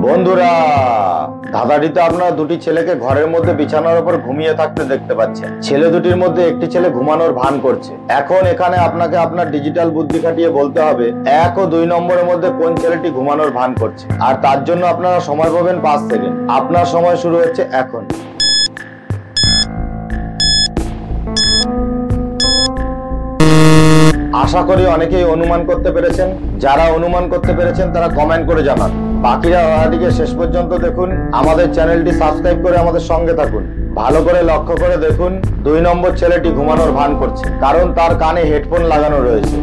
বন্ধুরা, ধাঁধাটিতে আপনারা দুটি ছেলেকে ঘরের মধ্যে বিছানার উপর ঘুমিয়ে থাকতে দেখতে পাচ্ছেন। ছেলে দুটির মধ্যে একটি ছেলে ঘুমানোর ভান করছে। এখন এখানে আপনাকে আপনার ডিজিটাল বুদ্ধি খাটিয়ে বলতে হবে 1 ও 2 নম্বরের মধ্যে কোন ছেলেটি ঘুমানোর ভান করছে। আর তার জন্য আপনারা সময় পাবেন 5 সেকেন্ড। আপনার সময় শুরু হচ্ছে এখন। আশা করি অনেকেই অনুমান করতে পেরেছেন। যারা অনুমান করতে পেরেছেন তারা কমেন্ট করে জানান। বাকিরা ধাঁধাটিকে শেষ পর্যন্ত দেখুন। আমাদের চ্যানেলটি সাবস্ক্রাইব করে আমাদের সঙ্গে থাকুন। ভালো করে লক্ষ্য করে দেখুন 2 নম্বর ছেলেটি ঘুমানোর ভান করছে, কারণ তার কানে হেডফোন লাগানো রয়েছে।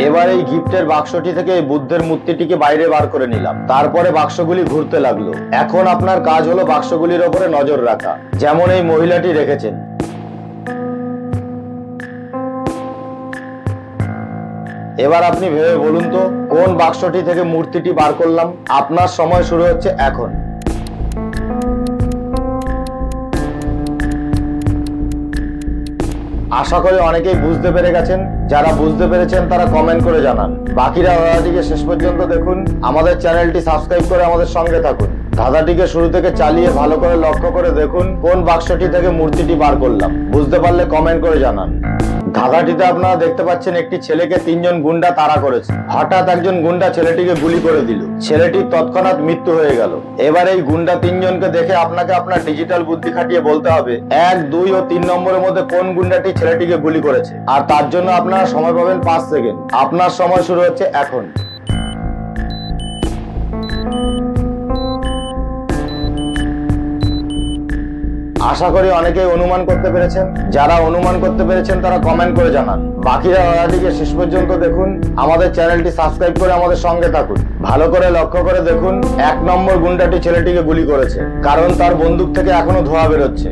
এবার এই গিফটের বাক্সটি থেকে এই বুদ্ধের মূর্তিটিকে বাইরে বার করে নিলাম। তারপরে বাক্সগুলি ঘুরতে লাগলো। এখন আপনার কাজ হলো বাক্সগুলির ওপরে নজর রাখা, যেমন এই মহিলাটি রেখেছেন। এবার আপনি ভেবে বলুন তো কোন বাক্সটি থেকে মূর্তিটি বার করলাম। আপনার সময় শুরু হচ্ছে এখন। আশা করি অনেকেই বুঝতে পেরে গেছেন। যারা বুঝতে পেরেছেন তারা কমেন্ট করে জানান। বাকিরা ধাঁধাটিকে শেষ পর্যন্ত দেখুন। আমাদের চ্যানেলটি সাবস্ক্রাইব করে আমাদের সঙ্গে থাকুন। ধাঁধাটিকে শুরু থেকে চালিয়ে ভালো করে লক্ষ্য করে দেখুন কোন বাক্সটি থেকে মূর্তিটি বার করলাম। বুঝতে পারলে কমেন্ট করে জানান। ধাঁধাটিতে আপনারা দেখতে পাচ্ছেন একটি ছেলেকে 3 জন গুন্ডা তাড়া করেছে। হঠাৎ একজন গুন্ডা ছেলেটিকে গুলি করে দিল। ছেলেটির তৎক্ষণাৎ মৃত্যু হয়ে গেল। এবার এই গুন্ডা 3 জনকে দেখে আপনাকে আপনার ডিজিটাল বুদ্ধি খাটিয়ে বলতে হবে 1, 2 ও 3 নম্বরের মধ্যে কোন গুন্ডাটি ছেলেটিকে গুলি করেছে। আর তার জন্য আপনারা সময় পাবেন 5 সেকেন্ড। আপনার সময় শুরু হচ্ছে এখন। আশা করি অনেকেই অনুমান করতে পেরেছেন। যারা অনুমান করতে পেরেছেন তারা কমেন্ট করে জানান। বাকিরা ধাঁধাটিকে শেষ পর্যন্ত দেখুন। আমাদের চ্যানেলটি সাবস্ক্রাইব করে আমাদের সঙ্গে থাকুন। ভালো করে লক্ষ্য করে দেখুন 1 নম্বর গুন্ডাটি ছেলেটিকে গুলি করেছে, কারণ তার বন্দুক থেকে এখনো ধোঁয়া বেরোচ্ছে।